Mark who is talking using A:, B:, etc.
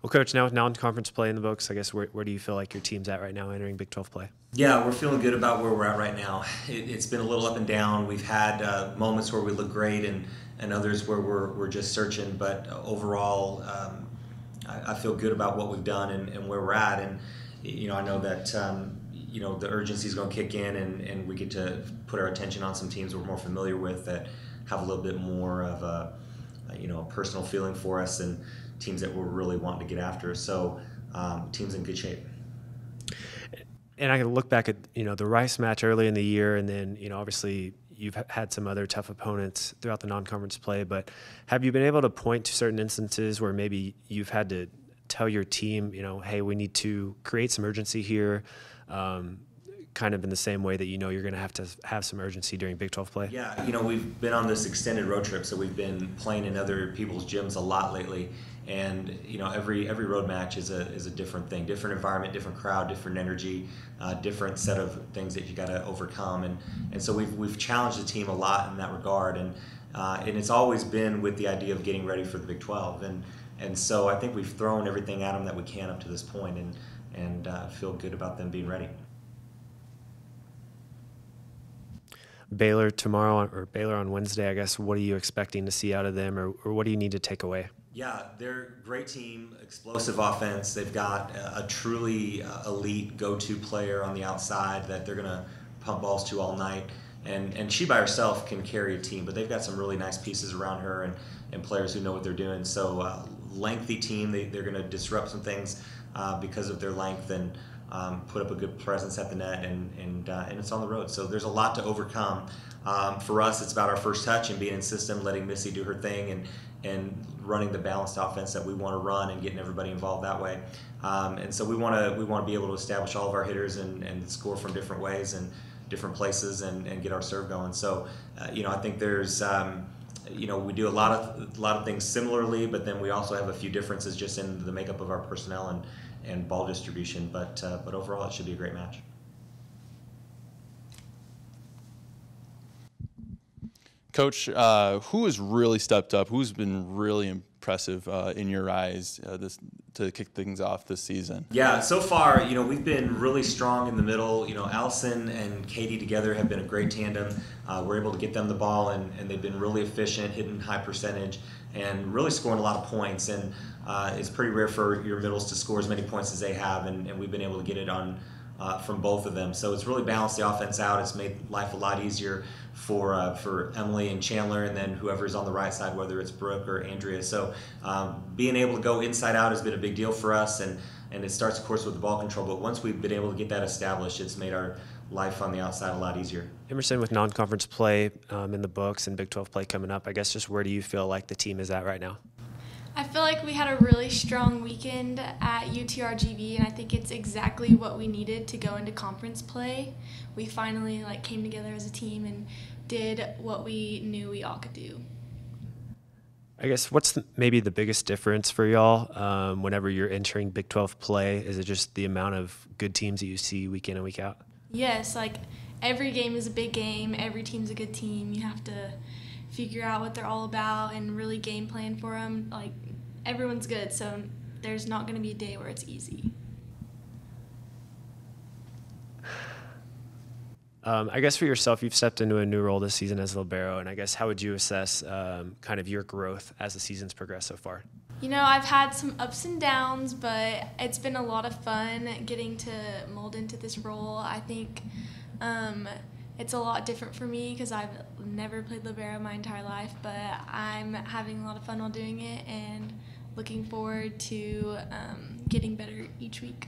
A: Well, Coach, now with non-conference play in the books, I guess where do you feel like your team's at right now entering Big 12 play?
B: Yeah, we're feeling good about where we're at right now. It's been a little up and down. We've had moments where we look great and others where we're just searching. But overall, I feel good about what we've done and where we're at. And I know that the urgency is going to kick in, and we get to put our attention on some teams we're more familiar with that have a little bit more of a personal feeling for us, and teams that we're really wanting to get after. So team's in good shape.
A: And I can look back at the Rice match early in the year, and then obviously you've had some other tough opponents throughout the non-conference play. But have you been able to point to certain instances where maybe you've had to tell your team, hey, we need to create some urgency here, kind of in the same way that you're going to have some urgency during Big 12 play?
B: Yeah, we've been on this extended road trip, so we've been playing in other people's gyms a lot lately. And every road match is a different thing, different environment, different crowd, different energy, different set of things that you got to overcome. And so we've challenged the team a lot in that regard. And it's always been with the idea of getting ready for the Big 12. And so I think we've thrown everything at them that we can up to this point, and feel good about them being ready.
A: Baylor tomorrow, or Baylor on Wednesday, I guess. What are you expecting to see out of them, or what do you need to take away?
B: Yeah, they're a great team, explosive offense. They've got a truly elite go-to player on the outside that they're going to pump balls to all night. And she by herself can carry a team, but they've got some really nice pieces around her and players who know what they're doing. So lengthy team, they're going to disrupt some things because of their length, and put up a good presence at the net, and it's on the road. So there's a lot to overcome. For us, it's about our first touch and being in system, letting Missy do her thing, and running the balanced offense that we want to run, and getting everybody involved that way. And so we want to be able to establish all of our hitters and score from different ways and different places, and get our serve going. So I think there's we do a lot of things similarly, but then we also have a few differences just in the makeup of our personnel and ball distribution. But overall, it should be a great match.
C: Coach, who has really stepped up? Who's been really impressive in your eyes to kick things off this season?
B: Yeah, so far, we've been really strong in the middle. Allison and Katie together have been a great tandem. We're able to get them the ball, and they've been really efficient, hitting high percentage, and really scoring a lot of points. And it's pretty rare for your middles to score as many points as they have, and we've been able to get it on from both of them. So it's really balanced the offense out. It's made life a lot easier for Emily and Chandler, and then whoever's on the right side, whether it's Brooke or Andrea. So being able to go inside out has been a big deal for us, and it starts, of course, with the ball control. But once we've been able to get that established, it's made our life on the outside a lot easier.
A: Emerson, with non-conference play in the books and Big 12 play coming up, I guess just where do you feel like the team is at right now?
D: I feel like we had a really strong weekend at UTRGV, and I think it's exactly what we needed to go into conference play. We finally came together as a team and did what we knew we all could do.
A: I guess what's maybe the biggest difference for y'all whenever you're entering Big 12 play? Is it just the amount of good teams that you see week in and week out?
D: Yes, every game is a big game. Every team's a good team. You have to figure out what they're all about and really game plan for them. Everyone's good, so there's not going to be a day where it's easy.
A: I guess for yourself, you've stepped into a new role this season as libero, and I guess how would you assess kind of your growth as the season's progressed so far?
D: I've had some ups and downs, but it's been a lot of fun getting to mold into this role. I think it's a lot different for me because I've never played libero my entire life, but I'm having a lot of fun while doing it and looking forward to getting better each week.